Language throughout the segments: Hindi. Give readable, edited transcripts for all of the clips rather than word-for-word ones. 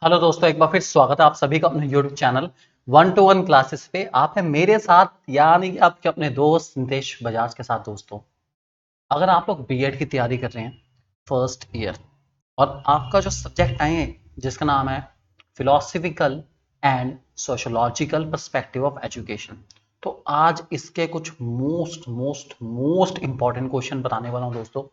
हेलो दोस्तों, एक बार फिर स्वागत है आप सभी का अपने यूट्यूब चैनल 1 to 1 क्लासेस पे। आप है मेरे साथ यानी कि आपके अपने दोस्त नितेश बजाज के साथ। दोस्तों, अगर आप लोग बीएड की तैयारी कर रहे हैं फर्स्ट ईयर और आपका जो सब्जेक्ट आए जिसका नाम है philosophical and sociological perspective of education, तो आज इसके कुछ most most most important question बताने वाला हूँ दोस्तों,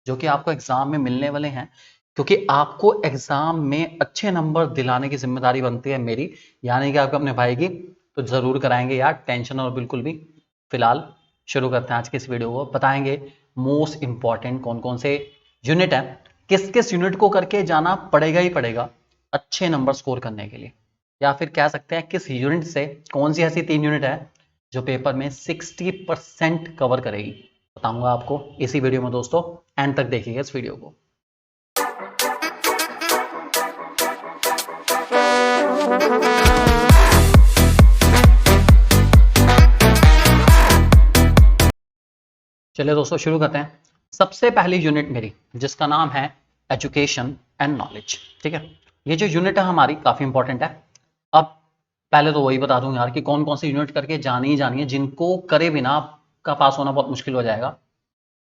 जो कि आपको एग्जाम में मिलने वाले हैं। क्योंकि आपको एग्जाम में अच्छे नंबर दिलाने की जिम्मेदारी बनती है मेरी, यानी कि आपको अपने भाई की, तो जरूर कराएंगे यार, टेंशन और बिल्कुल भी। फिलहाल शुरू करते हैं आज की इस वीडियो को। बताएंगे मोस्ट इंपॉर्टेंट कौन कौन से यूनिट है, किस किस यूनिट को करके जाना पड़ेगा ही पड़ेगा अच्छे नंबर स्कोर करने के लिए, या फिर कह सकते हैं किस यूनिट से कौन सी ऐसी 3 यूनिट है जो पेपर में 60% कवर करेगी, बताऊंगा आपको इसी वीडियो में दोस्तों। एंड तक देखिएगा इस वीडियो को। चलिए दोस्तों शुरू करते हैं। सबसे पहली यूनिट मेरी जिसका नाम है एजुकेशन एंड नॉलेज। ठीक है, ये जो यूनिट है हमारी काफी इंपॉर्टेंट है। अब पहले तो वही बता दूं यार कि कौन कौन सी यूनिट करके जानी ही जानी है, जिनको करे बिना आपका पास होना बहुत मुश्किल हो जाएगा।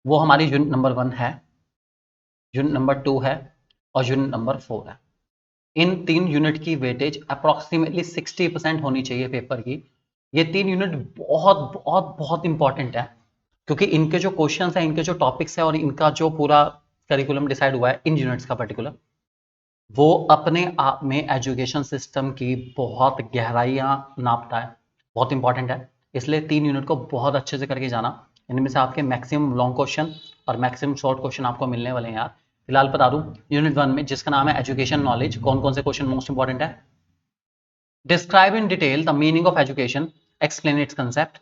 वो हमारी यूनिट नंबर 1 है, यूनिट नंबर 2 है और यूनिट नंबर 4 है। इन 3 यूनिट की वेटेज अप्रॉक्सीमेटली 60% होनी चाहिए पेपर की। ये 3 यूनिट बहुत बहुत बहुत इंपॉर्टेंट है, क्योंकि इनके जो क्वेश्चन है, इनके जो टॉपिक्स है और इनका जो पूरा करिकुलम डिसाइड हुआ है इन यूनिट्स का पर्टिकुलर, वो अपने आप में एजुकेशन सिस्टम की बहुत गहराइयां नापता है, बहुत इंपॉर्टेंट है। इसलिए 3 यूनिट को बहुत अच्छे से करके जाना। इनमें से आपके मैक्सिमम लॉन्ग क्वेश्चन और मैक्सिमम शॉर्ट क्वेश्चन आपको मिलने वाले हैं यार। फिलहाल बता दूं, यूनिट 1 में जिसका नाम है एजुकेशन नॉलेज, कौन कौन से क्वेश्चन मोस्ट इंपॉर्टेंट है। Describe in detail the meaning of education, explain it's concept,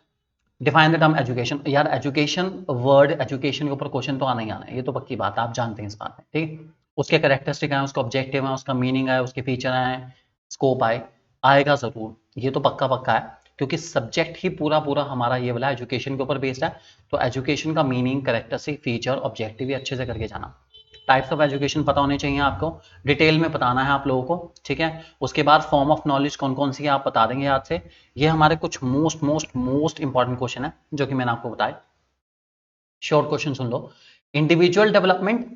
define the term education. यार एजुकेशन वर्ड, एजुकेशन के ऊपर क्वेश्चन तो आना ही आना है, ये तो पक्की बात है, आप जानते हैं इस बात में। ठीक, उसके कैरेक्टरिस्टिक है, उसका ऑब्जेक्टिव है, उसका मीनिंग है, उसके फीचर है, स्कोप आए, आएगा जरूर, ये तो पक्का पक्का है। क्योंकि सब्जेक्ट ही पूरा पूरा हमारा ये वाला एजुकेशन के ऊपर बेस्ड है। तो एजुकेशन का मीनिंग, कैरेक्टरिस्टिक, फीचर, ऑब्जेक्टिव भी अच्छे से करके जाना। टाइप्स ऑफ एजुकेशन पता होने चाहिए आपको, डिटेल में बताना है आप लोगों को। ठीक है, उसके बाद फॉर्म ऑफ नॉलेज कौन कौन सी है आप बता देंगे याद से। ये हमारे कुछ most most most important question है जो कि मैंने आपको बताया। शॉर्ट क्वेश्चन सुन लो। इंडिविजुअल डेवलपमेंट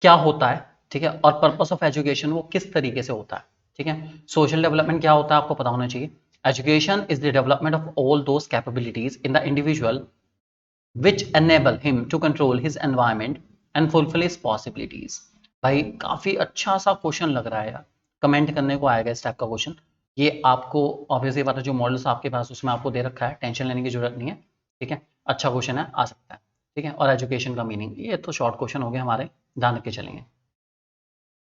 क्या होता है, ठीक है, और पर्पस ऑफ एजुकेशन वो किस तरीके से होता है। ठीक है, सोशल डेवलपमेंट क्या होता है आपको पता होना चाहिए। Education is the development of all those capabilities in the individual which enable him to control his environment and fulfill his possibilities। भाई काफी अच्छा सा क्वेश्चन लग रहा है यार, कमेंट करने को आएगा इस टाइप का क्वेश्चन। ये आपको ऑब्वियसली बात है, जो मॉडल्स आपके पास उसमें आपको दे रखा है, टेंशन लेने की जरूरत नहीं है। ठीक है, अच्छा क्वेश्चन है, आ सकता है। ठीक है, और एजुकेशन का मीनिंग, ये तो शॉर्ट क्वेश्चन हो गए हमारे, ध्यान रख के चलेंगे।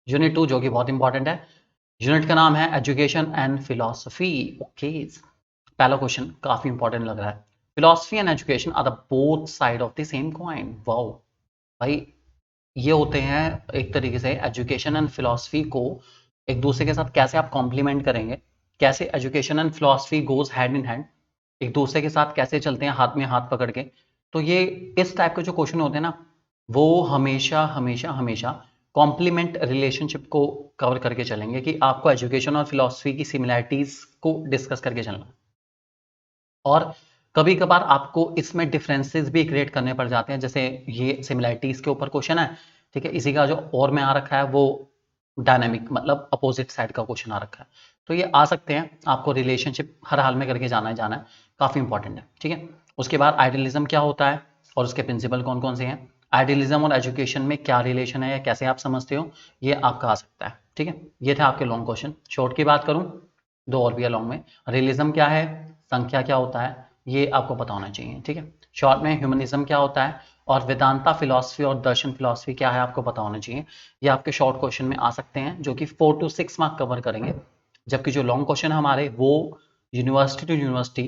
यूनिट 2 जो कि बहुत इंपॉर्टेंट है, यूनिट का नाम है एजुकेशन एंड फिलोसफी। ओके, पहला क्वेश्चन काफी इंपॉर्टेंट लग रहा है। Philosophy and education are the both side of the same coin. Wow भाई, ये होते हैं एक तरीके से एजुकेशन एंड फिलोसफी को एक दूसरे के साथ कैसे आप कॉम्प्लीमेंट करेंगे, कैसे education and philosophy goes hand in hand, एक दूसरे के साथ कैसे चलते हैं हाथ में हाथ पकड़ के। तो ये इस टाइप के जो क्वेश्चन होते हैं ना, वो हमेशा हमेशा हमेशा कॉम्प्लीमेंट रिलेशनशिप को कवर करके चलेंगे, कि आपको एजुकेशन और फिलोसफी की सिमिलैरिटीज को डिस्कस करके चलना। और कभी कभार आपको इसमें डिफरेंसेस भी क्रिएट करने पड़ जाते हैं, जैसे ये सिमिलैरिटीज के ऊपर क्वेश्चन है। ठीक है, इसी का जो और में आ रखा है वो डायनामिक, मतलब अपोजिट साइड का क्वेश्चन आ रखा है। तो ये आ सकते हैं, आपको रिलेशनशिप हर हाल में करके जाना है, जाना है, काफी इंपॉर्टेंट है। ठीक है, उसके बाद आइडियलिज्म क्या होता है और उसके प्रिंसिपल कौन कौन से हैं, आइडियलिज्म और एजुकेशन में क्या रिलेशन है या कैसे आप समझते हो, ये आपका आ सकता है। ठीक है, ये थे आपके लॉन्ग क्वेश्चन। शॉर्ट की बात करूं, दो और भी है लॉन्ग में। रियलिज्म क्या है, संख्या क्या होता है, ये आपको पता होना चाहिए। ठीक है, शॉर्ट में ह्यूमनिज्म क्या होता है, और वेदांता फिलॉसफी और दर्शन फिलॉसफी क्या है आपको पता होना चाहिए। ये आपके शॉर्ट क्वेश्चन में आ सकते हैं, जो कि 4 to 6 मार्क कवर करेंगे। जबकि जो लॉन्ग क्वेश्चन है हमारे, वो यूनिवर्सिटी टू यूनिवर्सिटी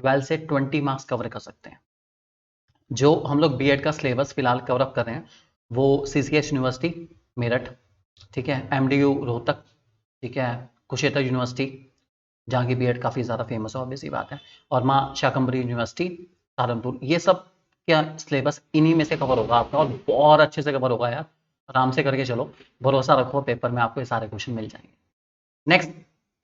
12 से 20 मार्क्स कवर कर सकते हैं। जो हम लोग बीएड का सिलेबस फिलहाल कवर अप कर रहे हैं, वो सीसीएस यूनिवर्सिटी मेरठ, ठीक है, एमडीयू रोहतक, ठीक है, कुशेतर यूनिवर्सिटी जहाँ की बीएड काफ़ी ज़्यादा फेमस है, ऑब्वियस सी बात है, और माँ शाकंभरी यूनिवर्सिटी सहारनपुर, ये सब क्या सिलेबस इन्हीं में से कवर होगा आपका, और बहुत अच्छे से कवर होगा यार। आराम से करके चलो, भरोसा रखो पेपर में आपको ये सारे क्वेश्चन मिल जाएंगे। Next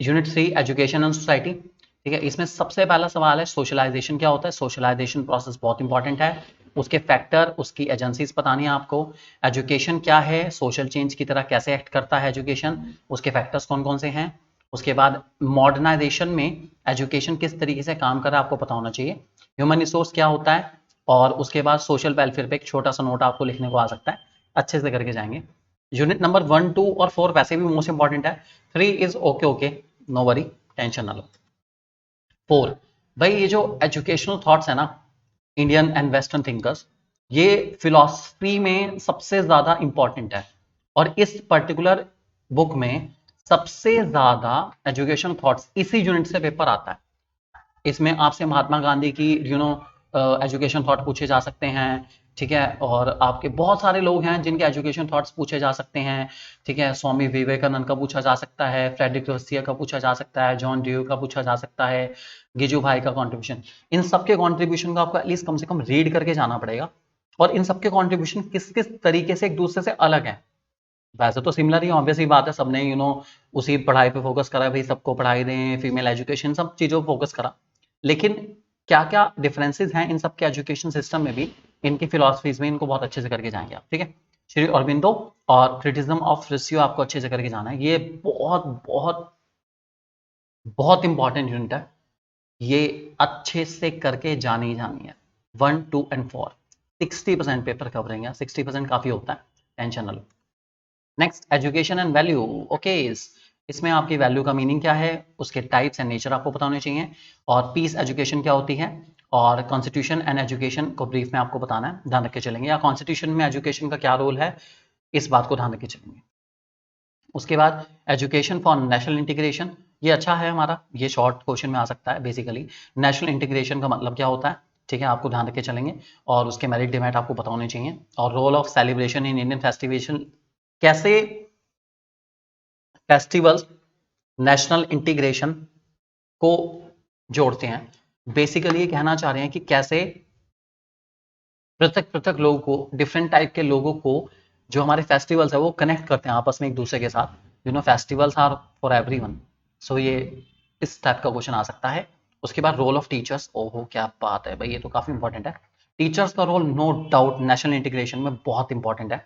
unit 3 education and society. ठीक है, इसमें सबसे पहला सवाल है सोशलाइजेशन क्या होता है। सोशलाइजेशन प्रोसेस बहुत इंपॉर्टेंट है, उसके फैक्टर, उसकी एजेंसीज बतानी है आपको। एजुकेशन क्या है, सोशल चेंज की तरह कैसे एक्ट करता है एजुकेशन, उसके फैक्टर्स कौन कौन से हैं। उसके बाद मॉडर्नाइजेशन में एजुकेशन किस तरीके से काम कर रहा है आपको पता होना चाहिए। ह्यूमन रिसोर्स क्या होता है, और उसके बाद सोशल वेलफेयर पे एक छोटा सा नोट आपको लिखने को आ सकता है, अच्छे से करके जाएंगे। यूनिट नंबर 1, 2 और 4 वैसे भी मोस्ट इंपॉर्टेंट है। 3 is okay okay, no worry, tension ना लो। 4 भाई ये जो एजुकेशनल थॉट्स है ना, इंडियन एंड वेस्टर्न थिंकर्स, ये फिलॉसफी में सबसे ज्यादा इंपॉर्टेंट है। और इस पर्टिकुलर बुक में सबसे ज्यादा एजुकेशन थॉट्स इसी यूनिट से पेपर आता है। इसमें आपसे महात्मा गांधी की एजुकेशन थॉट पूछे जा सकते हैं। ठीक है, और आपके बहुत सारे लोग हैं जिनके एजुकेशन थॉट्स पूछे जा सकते हैं। ठीक है, स्वामी विवेकानंद का पूछा जा सकता है, फ्रेडरिक रसिया का पूछा जा सकता है, जॉन ड्यू का पूछा जा सकता है, गिजू भाई का कॉन्ट्रीब्यूशन। इन सबके कॉन्ट्रीब्यूशन को आपको एटलीस्ट कम से कम रीड करके जाना पड़ेगा, और इन सबके कॉन्ट्रीब्यूशन किस किस तरीके से एक दूसरे से अलग है। वैसे तो सिमिलर ही, ऑब्वियस ही बात है, सबने उसी पढ़ाई पे फोकस करा, भाई सबको पढ़ाई दें, फीमेल एजुकेशन, सब चीज़ों पे फोकस करा। लेकिन क्या क्या डिफरेंसेस हैं इन सब के एजुकेशन सिस्टम में भी, इनकी फिलॉसफीज में, इनको बहुत अच्छे से करके जाएंगे आप। ठीक है, श्री अरबिंदो और क्रिटिसिज्म ऑफ रेशियो आपको अच्छे से करके जाना है। ये बहुत बहुत बहुत इंपॉर्टेंट यूनिट है, ये अच्छे से करके जानी ही जानी है। 1, 2 एंड 4 60% पेपर कवरिंग है, 60% काफी होता है, टेंशन ना लो। Next education and value. Okay, इसमें आपकी वैल्यू का मीनिंग क्या है, उसके टाइप्स एंड नेचर आपको पता होने चाहिए, और पीस एजुकेशन क्या होती है, और कॉन्स्टिट्यूशन एंड एजुकेशन को ब्रीफ में आपको बताना है, ध्यान रख के चलेंगे, या कॉन्स्टिट्यूशन में एजुकेशन का क्या रोल है, इस बात को ध्यान रख के चलेंगे। उसके बाद एजुकेशन फॉर नेशनल इंटीग्रेशन, ये अच्छा है हमारा, ये शॉर्ट क्वेश्चन में आ सकता है। बेसिकली नेशनल इंटीग्रेशन का मतलब क्या होता है, ठीक है, आपको ध्यान रख के चलेंगे, और उसके मेरिट डिमेरिट आपको पता होने चाहिए। और role of celebration in Indian फेस्टिवेशन, कैसे फेस्टिवल्स नेशनल इंटीग्रेशन को जोड़ते हैं। बेसिकली ये कहना चाह रहे हैं कि कैसे पृथक पृथक लोगों को, डिफरेंट टाइप के लोगों को, जो हमारे फेस्टिवल्स है वो कनेक्ट करते हैं आपस में एक दूसरे के साथ। फेस्टिवल्स आर फॉर एवरीवन, सो ये इस टाइप का क्वेश्चन आ सकता है। उसके बाद रोल ऑफ टीचर्स, ओहो क्या बात है भाई, ये तो काफी इंपॉर्टेंट है। टीचर्स का role no doubt national integration में बहुत इंपॉर्टेंट है,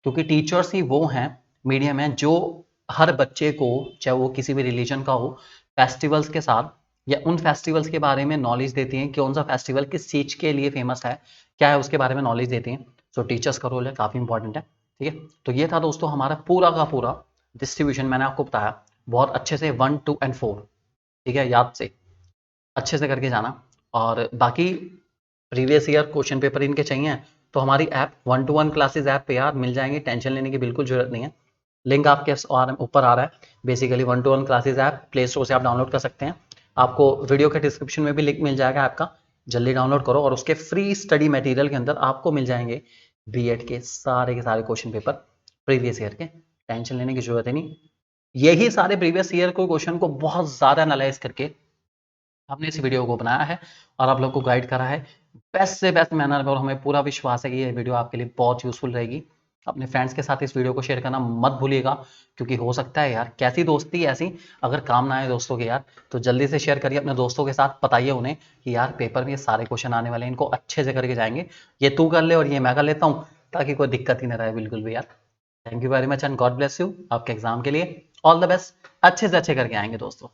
क्योंकि टीचर्स ही वो हैं, मीडियम है, जो हर बच्चे को, चाहे वो किसी भी रिलीजन का हो, फेस्टिवल्स के साथ या उन फेस्टिवल्स के बारे में नॉलेज देती हैं, कौन सा फेस्टिवल किस चीज के लिए फेमस है, क्या है, उसके बारे में नॉलेज देती हैं। सो टीचर्स का रोल है, काफी इंपॉर्टेंट है। ठीक है, तो ये था दोस्तों हमारा पूरा का पूरा डिस्ट्रीब्यूशन, मैंने आपको बताया बहुत अच्छे से, 1, 2 एंड 4। ठीक है, याद से अच्छे से करके जाना। और बाकी प्रीवियस ईयर क्वेश्चन पेपर इनके चाहिए तो हमारी ऐप 1-to-1 क्लासेस ऐप पे यार मिल जाएंगे, टेंशन लेने की बिल्कुल जरूरत नहीं है। लिंक आपके ऊपर आ रहा है। Basically 1-to-1 classes app play store से आप डाउनलोड कर सकते हैं, आपको वीडियो के डिस्क्रिप्शन में भी लिंक मिल जाएगा ऐप का, जल्दी डाउनलोड करो। और उसके फ्री स्टडी मटेरियल के अंदर आपको मिल जाएंगे बीएड के सारे क्वेश्चन पेपर प्रीवियस ईयर के, टेंशन लेने की जरूरत है नहीं। यही सारे प्रीवियस ईयर को क्वेश्चन को बहुत ज्यादा एनालाइज करके हमने इस वीडियो को बनाया है और आप लोग को गाइड करा है बेस्ट से बेस्ट मैनर में, और हमें पूरा विश्वास है कि ये वीडियो आपके लिए बहुत यूजफुल रहेगी। अपने फ्रेंड्स के साथ इस वीडियो को शेयर करना मत भूलिएगा, क्योंकि हो सकता है यार कैसी दोस्ती ऐसी अगर काम ना आए दोस्तों के यार, तो जल्दी से शेयर करिए अपने दोस्तों के साथ, बताइए उन्हें कि यार पेपर में ये सारे क्वेश्चन आने वाले हैं, इनको अच्छे से करके जाएंगे, ये तू कर ले और ये मैं कर लेता हूँ, ताकि कोई दिक्कत ही ना रहे बिल्कुल भी यार। Thank you very much and God bless you, आपके एग्जाम के लिए ऑल द बेस्ट, अच्छे से अच्छे करके आएंगे दोस्तों।